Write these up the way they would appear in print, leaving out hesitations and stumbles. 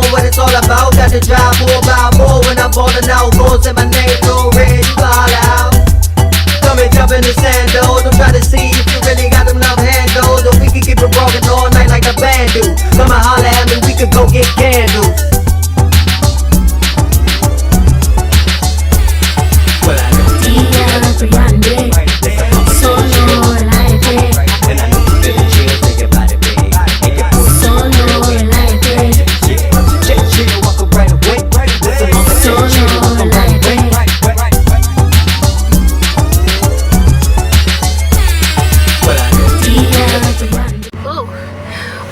on what it's all about. Got to drive more by more when I'm balling out. Goals in my name, no red, you can holler out. Come and jump in the sand, though. Don't try to see if you really got them love handles. Or we can keep it rockin' all night like the band do. Come and holler at me, we could go get candles.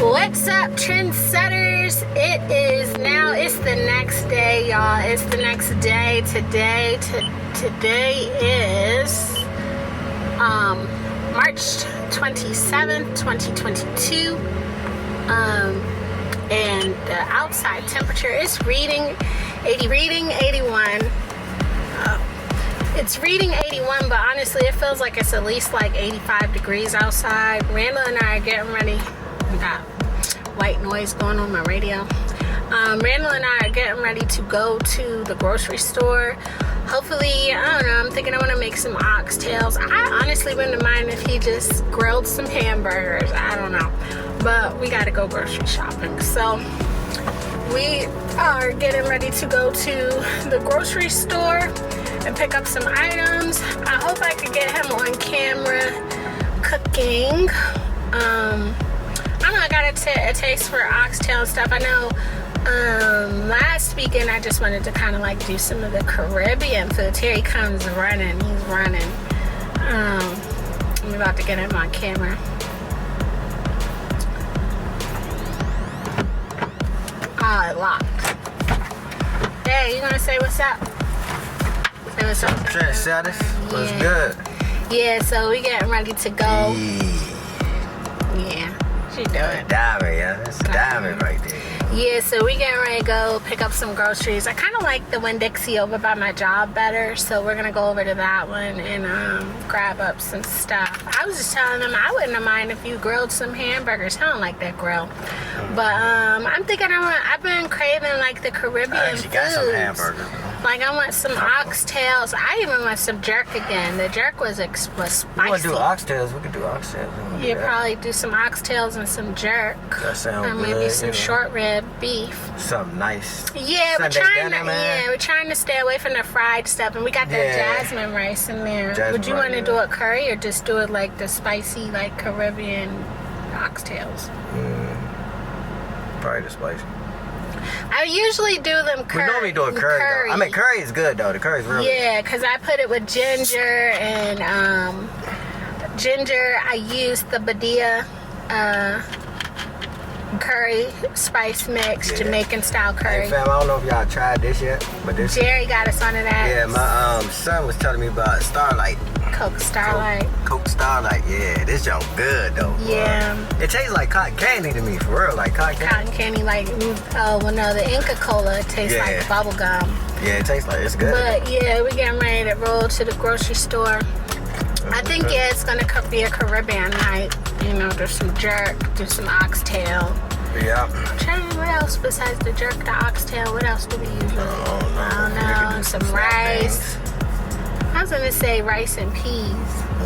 What's up, trendsetters? It's the next day, y'all. It's the next day. Today is March 27th, 2022. And the outside temperature is reading 81. It's reading 81, but honestly, it feels like it's at least like 85 degrees outside. Randall and I are getting ready. We got white noise going on my radio. Randall and I are getting ready to go to the grocery store. Hopefully, I don't know, I'm thinking I want to make some oxtails. I honestly wouldn't mind if he just grilled some hamburgers. I don't know. But we got to go grocery shopping. So we are getting ready to go to the grocery store and pick up some items. I hope I could get him on camera cooking. I don't know, I got a taste for oxtail and stuff. I know last weekend I just wanted to kind of like do some of the Caribbean foods. Here he comes running. He's running. I'm about to get him on camera. Oh, it locked. Hey, you gonna say what's up? Say what's up. Trendsetters, what's good? Yeah, so we getting ready to go. Yeah. She doing diamond, yeah. That's a diamond right there. Yeah, so we getting ready to go pick up some groceries. I kind of like the Winn-Dixie over by my job better, so we're gonna go over to that one and grab up some stuff. I was just telling them I wouldn't have mind if you grilled some hamburgers. I don't like that grill, but I'm thinking I've been craving like the Caribbean I actually got some hamburgers. Like I want some oxtails. I even want some jerk again. The jerk was spicy. You want to do oxtails? We could do oxtails. Yeah, probably do some oxtails and some jerk. That sounds good. Maybe some short rib beef. Something nice. Yeah, we're trying to stay away from the fried stuff, and we got that jasmine rice in there. Would you want to do it curry or just do it like the spicy, like Caribbean oxtails? Probably the spicy. I usually do them curry. We normally do a curry. Though. I mean, curry is good though. The curry is really good. Yeah, because I put it with ginger and ginger. I used the Badia curry spice mix, Jamaican style curry. Hey fam, I don't know if y'all tried this yet, but this Jerry got us onto that. Yeah, my son was telling me about Starlight. Coke Starlight. Coke Starlight, yeah. This junk good though. Yeah. Bro. It tastes like cotton candy to me, for real, like cotton candy. Cotton candy, like the Inca Cola tastes like bubble gum. Yeah, it tastes like it's good. But yeah, we're getting ready to roll to the grocery store. I think it's gonna be a Caribbean night. You know, there's some jerk, there's some oxtail. Yeah. I'm trying to what else besides the jerk, the oxtail? What else do we usually? I don't know. Some rice. I was gonna say rice and peas.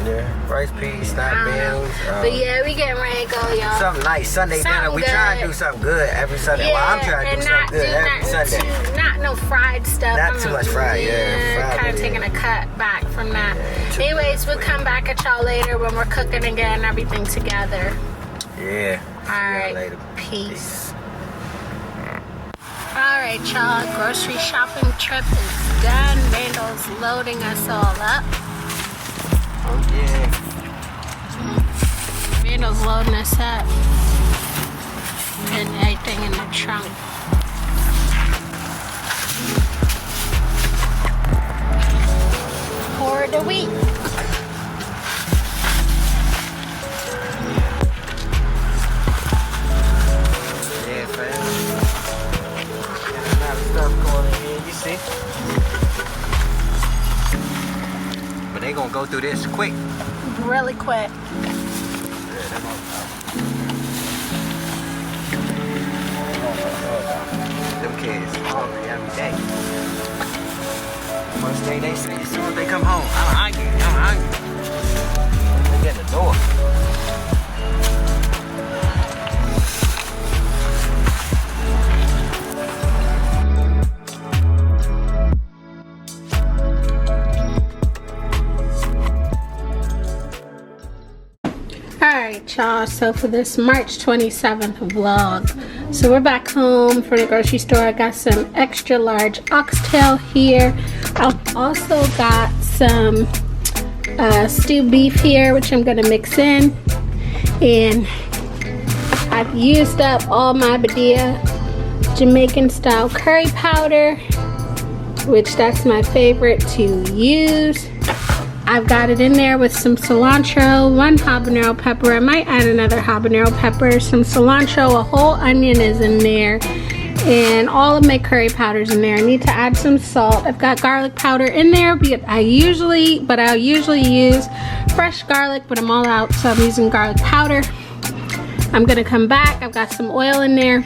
Yeah, rice, peas, snap beans. But yeah, we getting ready to go, y'all. Something nice. Sunday dinner. We try to do something good every Sunday. Yeah, well, I'm trying to do something good every Sunday. Not no fried stuff. Not too much fried, Kind of taking a cut back from that. Anyways, we'll come back at y'all later when we're cooking and getting everything together. Yeah. Alright. Later. Peace. Alright, y'all. Grocery shopping trip is done. Randall's loading us all up. Oh, yeah. Randall's loading us up. And everything in the trunk. For the week. Yeah, fam. Got a lot of stuff going in here, you see? But they gonna go through this quick. Really quick. First thing they say as soon as they come home, I'm hungry. When they get the door. Alright y'all, so for this March 27th vlog, so we're back home from the grocery store. I got some extra large oxtail here. I've also got some stewed beef here, which I'm gonna mix in, and I've used up all my Badia Jamaican style curry powder, which that's my favorite to use. I've got it in there with some cilantro, 1 habanero pepper. I might add another habanero pepper, some cilantro, a whole onion is in there, and all of my curry powder's in there. I need to add some salt. I've got garlic powder in there, but I'll usually use fresh garlic, but I'm all out, so I'm using garlic powder. I'm gonna come back. I've got some oil in there.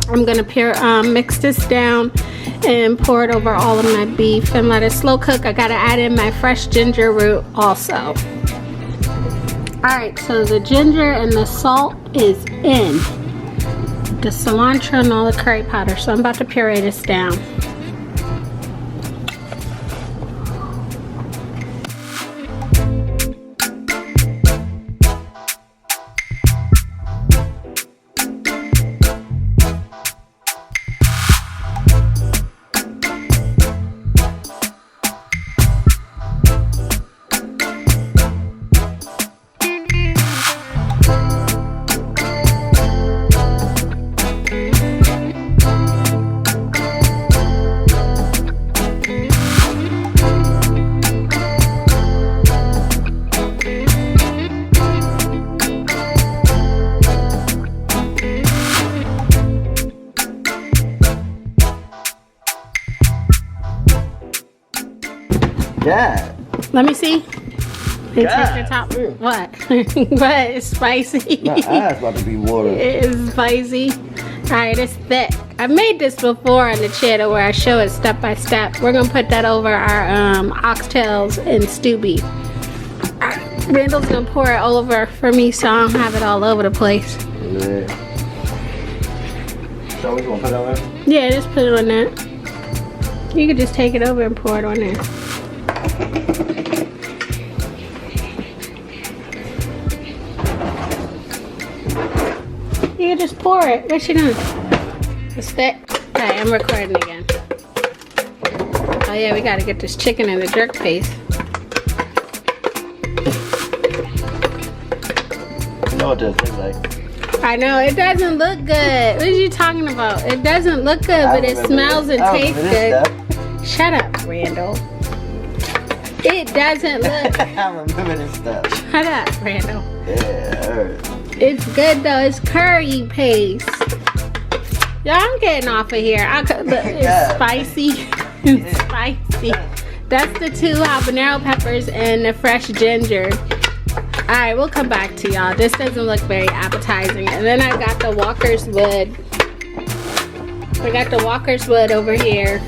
I'm gonna mix this down and pour it over all of my beef and let it slow cook. I gotta add in my fresh ginger root also. Alright, so the ginger and the salt is in. The cilantro and all the curry powder. So I'm about to puree this down. Yeah. Let me see. And Yeah. take the top. What? What? It's spicy. My eyes about to be watering. It is spicy. Alright, it's thick. I've made this before on the channel where I show it step by step. We're gonna put that over our oxtails and stew beef. Randall's gonna pour it all over for me so I don't have it all over the place. Yeah. So we gonna put it on there? Yeah, just put it on there. You could just take it over and pour it on there. You can just pour it. What you doing? It's thick. Alright, I'm recording again. Oh yeah, we gotta get this chicken in the jerk paste. You know what this looks like? I know, it doesn't look good. What are you talking about? It doesn't look good, but it smells and tastes good. Shut up, Randall. It doesn't look. I remember this stuff. Shut up, Randall. Yeah, alright. It's good though. It's curry paste. Y'all, I'm getting off of here. It's spicy. It's spicy. That's the 2 habanero peppers and the fresh ginger. Alright, we'll come back to y'all. This doesn't look very appetizing. And then I got the Walker's Wood. I got the Walker's Wood over here.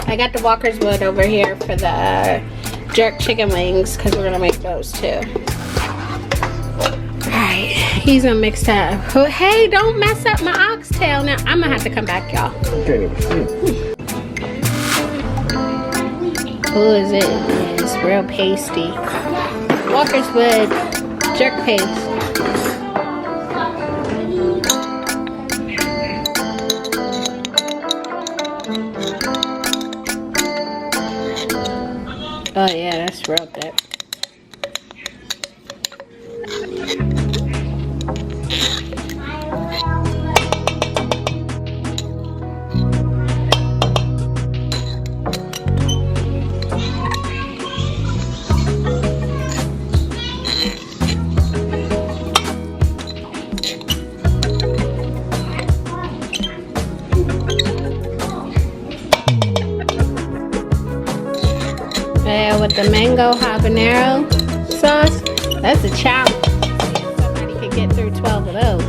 I got the Walker's Wood over here for the jerk chicken wings because we're gonna make those too. Alright, he's gonna mix that up. Hey, don't mess up my oxtail now. I'm gonna have to come back, y'all. Okay, see. Oh, is it? Yeah, it's real pasty. Walker's Wood jerk paste. Oh yeah, that's real thick. With the mango habanero sauce, that's a challenge. Somebody could get through 12 of those.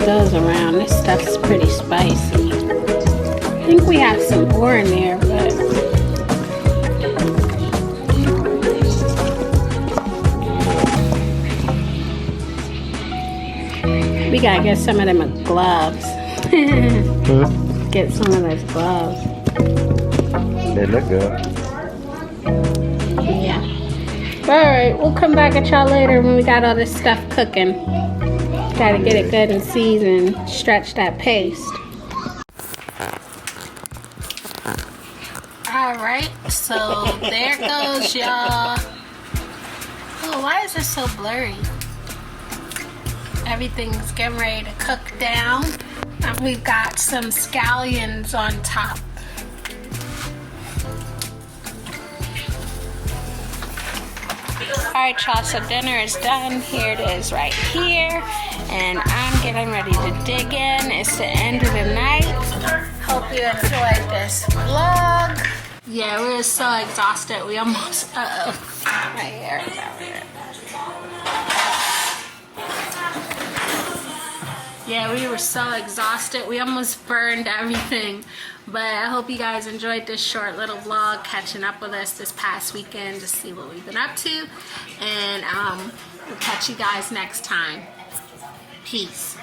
those around. This stuff's pretty spicy. I think we have some more in there, but we gotta get some of them gloves. Get some of those gloves. They look good. Yeah. Alright, we'll come back at y'all later when we got all this stuff cooking. Gotta get it good and seasoned. Stretch that paste. Alright, so there goes y'all. Oh, why is this so blurry? Everything's getting ready to cook down. And we've got some scallions on top. Alright y'all, so dinner is done. Here it is right here. And I'm getting ready to dig in. It's the end of the night. Hope you enjoyed this vlog. Yeah, we were so exhausted. We almost, my hair is out here. Yeah, we were so exhausted. We almost burned everything. But I hope you guys enjoyed this short little vlog, catching up with us this past weekend to see what we've been up to. And we'll catch you guys next time. Peace.